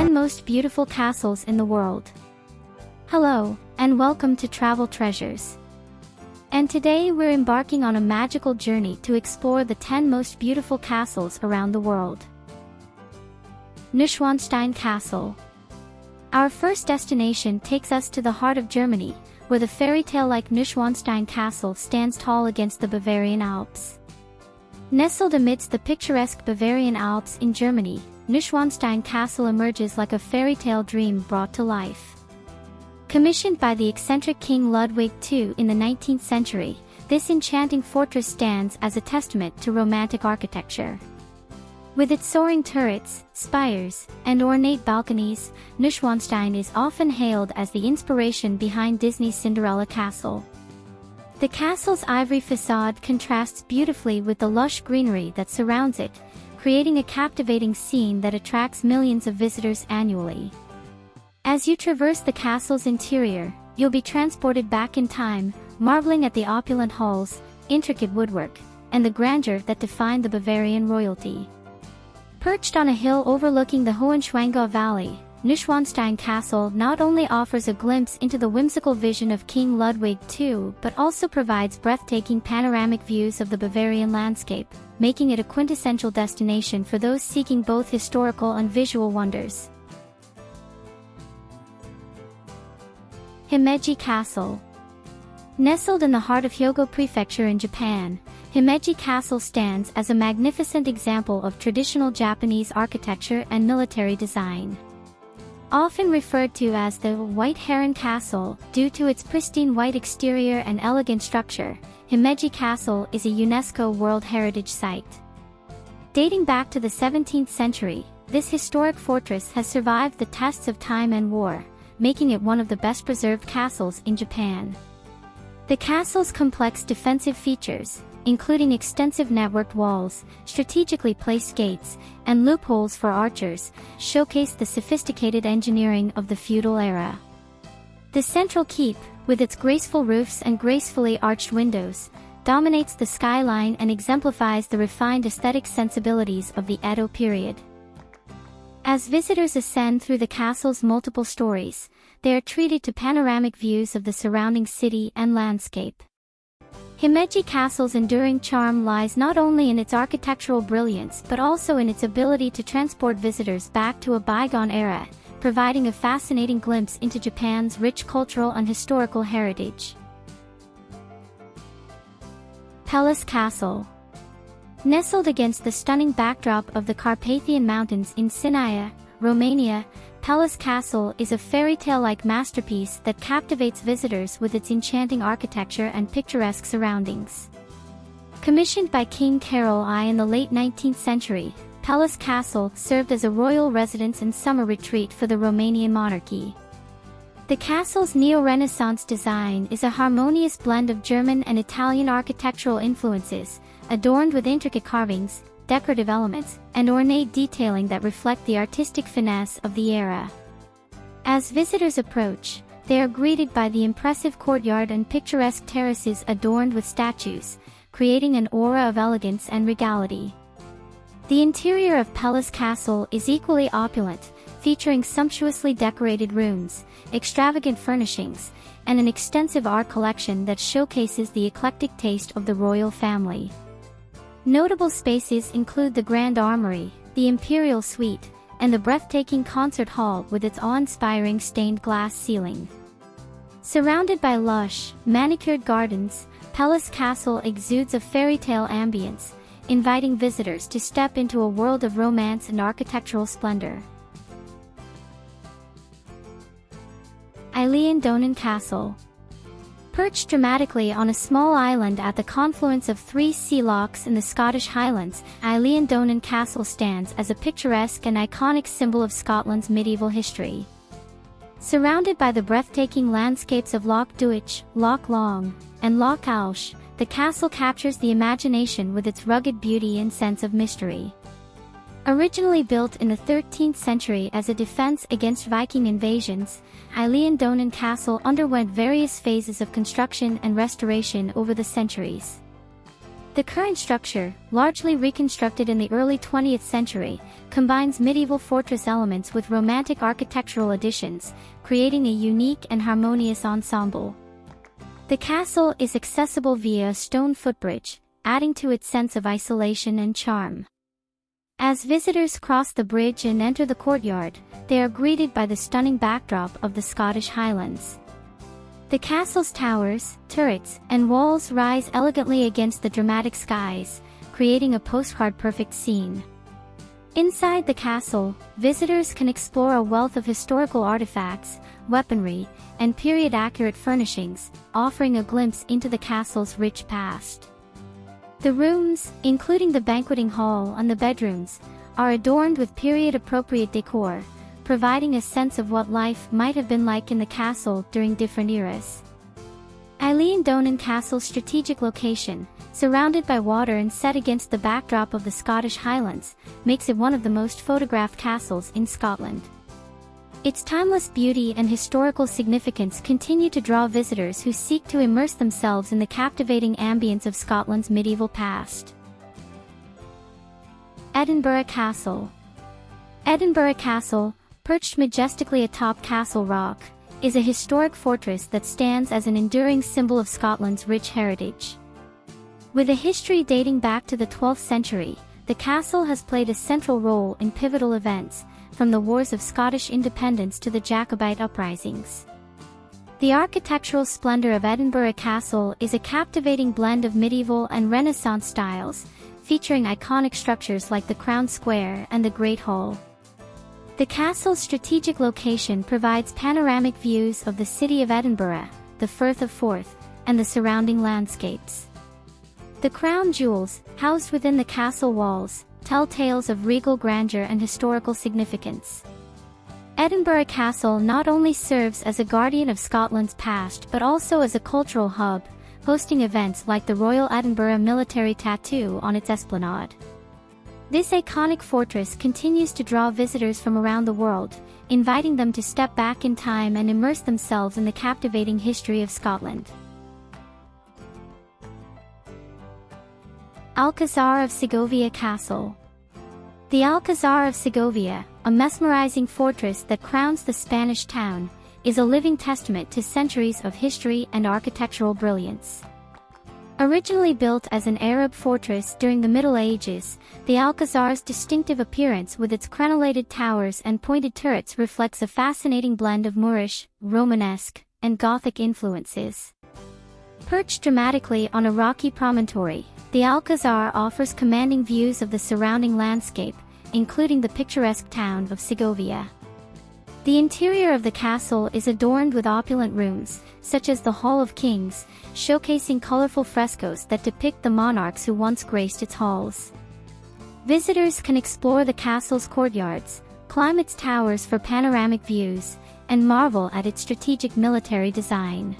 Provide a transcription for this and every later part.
10 most beautiful castles in the world. Hello, and welcome to Travel Treasures. And today we're embarking on a magical journey to explore the 10 most beautiful castles around the world. Nanstein Castle. Our first destination takes us to the heart of Germany, where the fairy tale-like Nanstein Castle stands tall against the Bavarian Alps. Nestled amidst the picturesque Bavarian Alps in Germany, Nanstein Castle emerges like a fairy tale dream brought to life. Commissioned by the eccentric King Ludwig II in the 19th century, this enchanting fortress stands as a testament to romantic architecture. With its soaring turrets, spires, and ornate balconies, Nanstein is often hailed as the inspiration behind Disney's Cinderella Castle. The castle's ivory facade contrasts beautifully with the lush greenery that surrounds it, creating a captivating scene that attracts millions of visitors annually. As you traverse the castle's interior, you'll be transported back in time, marveling at the opulent halls, intricate woodwork, and the grandeur that define the Bavarian royalty. Perched on a hill overlooking the Hohenschwangau Valley, Nanstein Castle not only offers a glimpse into the whimsical vision of King Ludwig II but also provides breathtaking panoramic views of the Bavarian landscape, making it a quintessential destination for those seeking both historical and visual wonders. Himi Castle. Nestled in the heart of Hyogo Prefecture in Japan, Himi Castle stands as a magnificent example of traditional Japanese architecture and military design. Often referred to as the White Heron Castle due to its pristine white exterior and elegant structure, Himi Castle is a UNESCO World Heritage Site. Dating back to the 17th century, this historic fortress has survived the tests of time and war, making it one of the best preserved castles in Japan. The castle's complex defensive features, including extensive networked walls, strategically placed gates, and loopholes for archers, showcase the sophisticated engineering of the feudal era. The central keep, with its graceful roofs and gracefully arched windows, dominates the skyline and exemplifies the refined aesthetic sensibilities of the Edo period. As visitors ascend through the castle's multiple stories, they are treated to panoramic views of the surrounding city and landscape. Himi Castle's enduring charm lies not only in its architectural brilliance but also in its ability to transport visitors back to a bygone era, providing a fascinating glimpse into Japan's rich cultural and historical heritage. Pis Castle. Nestled against the stunning backdrop of the Carpathian Mountains in Sinaia, Romania, Pis Castle is a fairy tale-like masterpiece that captivates visitors with its enchanting architecture and picturesque surroundings. Commissioned by King Carol I in the late 19th century, Pis Castle served as a royal residence and summer retreat for the Romanian monarchy. The castle's neo-Renaissance design is a harmonious blend of German and Italian architectural influences, adorned with intricate carvings, decorative elements, and ornate detailing that reflect the artistic finesse of the era. As visitors approach, they are greeted by the impressive courtyard and picturesque terraces adorned with statues, creating an aura of elegance and regality. The interior of Pis Castle is equally opulent, featuring sumptuously decorated rooms, extravagant furnishings, and an extensive art collection that showcases the eclectic taste of the royal family. Notable spaces include the Grand Armory, the Imperial Suite, and the breathtaking concert hall with its awe-inspiring stained glass ceiling. Surrounded by lush, manicured gardens, Pis Castle exudes a fairy tale ambience, inviting visitors to step into a world of romance and architectural splendor. Alandon Castle. Perched dramatically on a small island at the confluence of three sea lochs in the Scottish Highlands, Alandon Castle stands as a picturesque and iconic symbol of Scotland's medieval history. Surrounded by the breathtaking landscapes of Loch Duich, Loch Long, and Loch Alsh, the castle captures the imagination with its rugged beauty and sense of mystery. Originally built in the 13th century as a defense against Viking invasions, Alandon Castle underwent various phases of construction and restoration over the centuries. The current structure, largely reconstructed in the early 20th century, combines medieval fortress elements with romantic architectural additions, creating a unique and harmonious ensemble. The castle is accessible via a stone footbridge, adding to its sense of isolation and charm. As visitors cross the bridge and enter the courtyard, they are greeted by the stunning backdrop of the Scottish Highlands. The castle's towers, turrets, and walls rise elegantly against the dramatic skies, creating a postcard-perfect scene. Inside the castle, visitors can explore a wealth of historical artifacts, weaponry, and period-accurate furnishings, offering a glimpse into the castle's rich past. The rooms, including the banqueting hall and the bedrooms, are adorned with period-appropriate decor, providing a sense of what life might have been like in the castle during different eras. Alandon Castle's strategic location, surrounded by water and set against the backdrop of the Scottish Highlands, makes it one of the most photographed castles in Scotland. Its timeless beauty and historical significance continue to draw visitors who seek to immerse themselves in the captivating ambience of Scotland's medieval past. Edinburgh Castle. Edinburgh Castle, perched majestically atop Castle Rock, is a historic fortress that stands as an enduring symbol of Scotland's rich heritage. With a history dating back to the 12th century, the castle has played a central role in pivotal events, from the Wars of Scottish Independence to the Jacobite uprisings. The architectural splendor of Edinburgh Castle is a captivating blend of medieval and Renaissance styles, featuring iconic structures like the Crown Square and the Great Hall. The castle's strategic location provides panoramic views of the city of Edinburgh, the Firth of Forth, and the surrounding landscapes. The crown jewels, housed within the castle walls, tell tales of regal grandeur and historical significance. Edinburgh Castle not only serves as a guardian of Scotland's past but also as a cultural hub, hosting events like the Royal Edinburgh Military Tattoo on its esplanade. This iconic fortress continues to draw visitors from around the world, inviting them to step back in time and immerse themselves in the captivating history of Scotland. Alcazar of Sovia Castle. The Alcazar of Sovia, a mesmerizing fortress that crowns the Spanish town, is a living testament to centuries of history and architectural brilliance. Originally built as an Arab fortress during the Middle Ages, the Alcazar's distinctive appearance with its crenellated towers and pointed turrets reflects a fascinating blend of Moorish, Romanesque, and Gothic influences. Perched dramatically on a rocky promontory, the Alcazar offers commanding views of the surrounding landscape, including the picturesque town of Segovia. The interior of the castle is adorned with opulent rooms, such as the Hall of Kings, showcasing colorful frescoes that depict the monarchs who once graced its halls. Visitors can explore the castle's courtyards, climb its towers for panoramic views, and marvel at its strategic military design.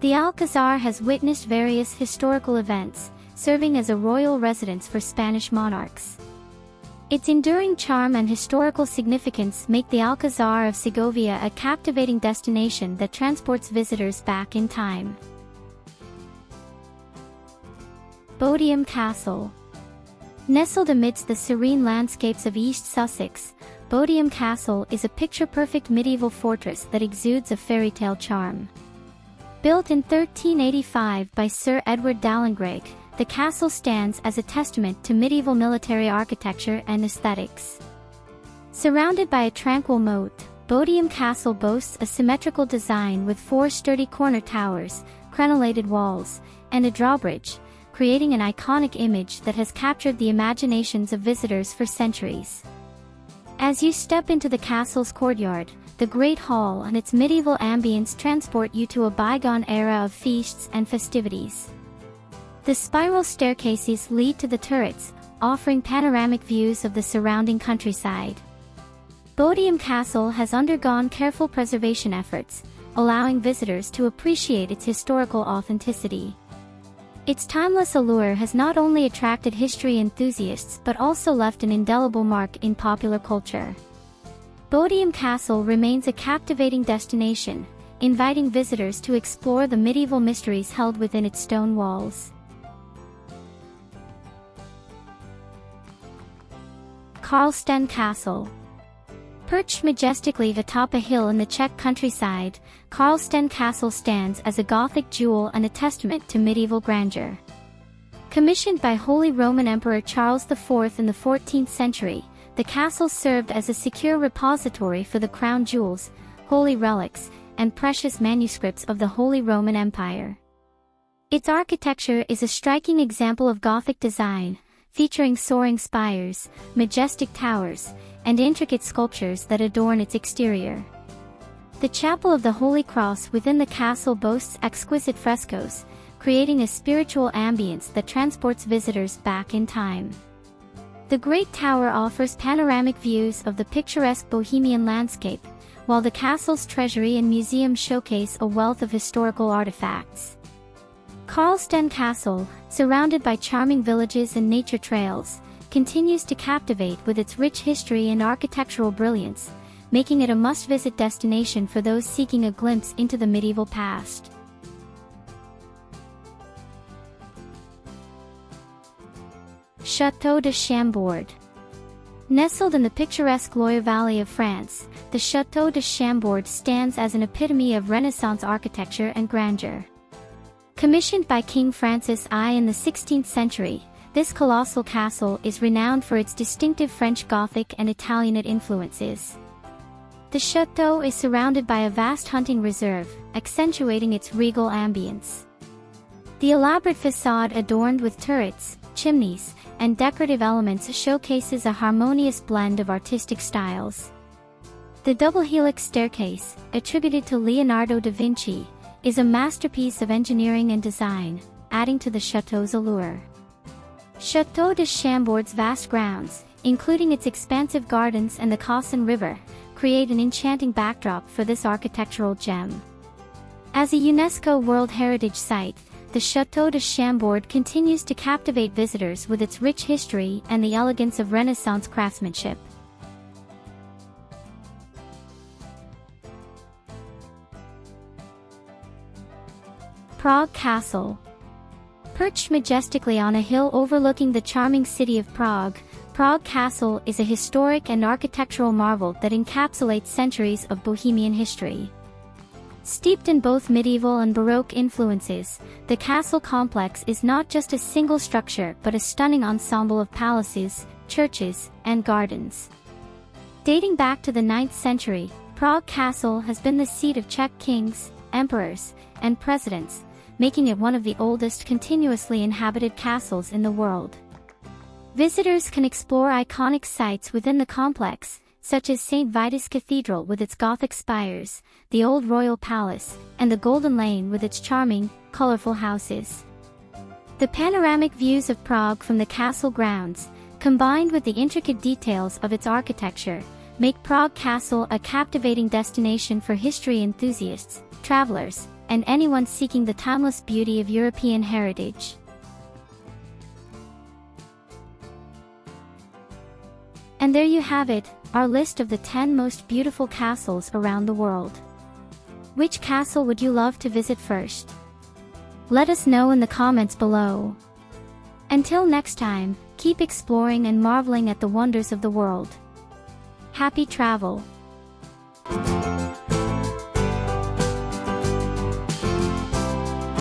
The Alcazar has witnessed various historical events, serving as a royal residence for Spanish monarchs. Its enduring charm and historical significance make the Alcazar of Sovia a captivating destination that transports visitors back in time. Bodium Castle. Nestled amidst the serene landscapes of East Sussex, Bodium Castle is a picture-perfect medieval fortress that exudes a fairy tale charm. Built in 1385 by Sir Edward d'Alangraic, the castle stands as a testament to medieval military architecture and aesthetics. Surrounded by a tranquil moat, Bodium Castle boasts a symmetrical design with 4 sturdy corner towers, crenellated walls, and a drawbridge, creating an iconic image that has captured the imaginations of visitors for centuries. As you step into the castle's courtyard, the Great Hall and its medieval ambience transport you to a bygone era of feasts and festivities. The spiral staircases lead to the turrets, offering panoramic views of the surrounding countryside. Bodium Castle has undergone careful preservation efforts, allowing visitors to appreciate its historical authenticity. Its timeless allure has not only attracted history enthusiasts but also left an indelible mark in popular culture. Bodium Castle remains a captivating destination, inviting visitors to explore the medieval mysteries held within its stone walls. Karlsten Castle. Perched majestically atop a hill in the Czech countryside, Karlsten Castle stands as a Gothic jewel and a testament to medieval grandeur. Commissioned by Holy Roman Emperor Charles IV in the 14th century, the castle served as a secure repository for the crown jewels, holy relics, and precious manuscripts of the Holy Roman Empire. Its architecture is a striking example of Gothic design, featuring soaring spires, majestic towers, and intricate sculptures that adorn its exterior. The Chapel of the Holy Cross within the castle boasts exquisite frescoes, creating a spiritual ambience that transports visitors back in time. The Great Tower offers panoramic views of the picturesque Bohemian landscape, while the castle's treasury and museum showcase a wealth of historical artifacts. Karlsten Castle, surrounded by charming villages and nature trails, continues to captivate with its rich history and architectural brilliance, making it a must-visit destination for those seeking a glimpse into the medieval past. Chateau de Shambo. Nestled in the picturesque Loire Valley of France, the Chateau de Shambo stands as an epitome of Renaissance architecture and grandeur. Commissioned by King Francis I in the 16th century, this colossal castle is renowned for its distinctive French Gothic and Italianate influences. The chateau is surrounded by a vast hunting reserve, accentuating its regal ambience. The elaborate facade adorned with turrets, chimneys, and decorative elements showcases a harmonious blend of artistic styles. The double helix staircase, attributed to Leonardo da Vinci, is a masterpiece of engineering and design, adding to the chateau's allure. Chateau de Shambo's vast grounds, including its expansive gardens and the Karlsten River, create an enchanting backdrop for this architectural gem. As a UNESCO World Heritage Site, the Chateau de Shambo continues to captivate visitors with its rich history and the elegance of Renaissance craftsmanship. Prague Castle. Perched majestically on a hill overlooking the charming city of Prague, Prague Castle is a historic and architectural marvel that encapsulates centuries of Bohemian history. Steeped in both medieval and Baroque influences, the castle complex is not just a single structure but a stunning ensemble of palaces, churches, and gardens. Dating back to the 9th century, Prague Castle has been the seat of Czech kings, emperors, and presidents, making it one of the oldest continuously inhabited castles in the world. Visitors can explore iconic sites within the complex, such as St. Vitus Cathedral with its Gothic spires, the Old Royal Palace, and the Golden Lane with its charming, colorful houses. The panoramic views of Prague from the castle grounds, combined with the intricate details of its architecture, make Prague Castle a captivating destination for history enthusiasts, travelers, and anyone seeking the timeless beauty of European heritage. And there you have it, our list of the 10 most beautiful castles around the world. Which castle would you love to visit first? Let us know in the comments below. Until next time, keep exploring and marveling at the wonders of the world. Happy travel!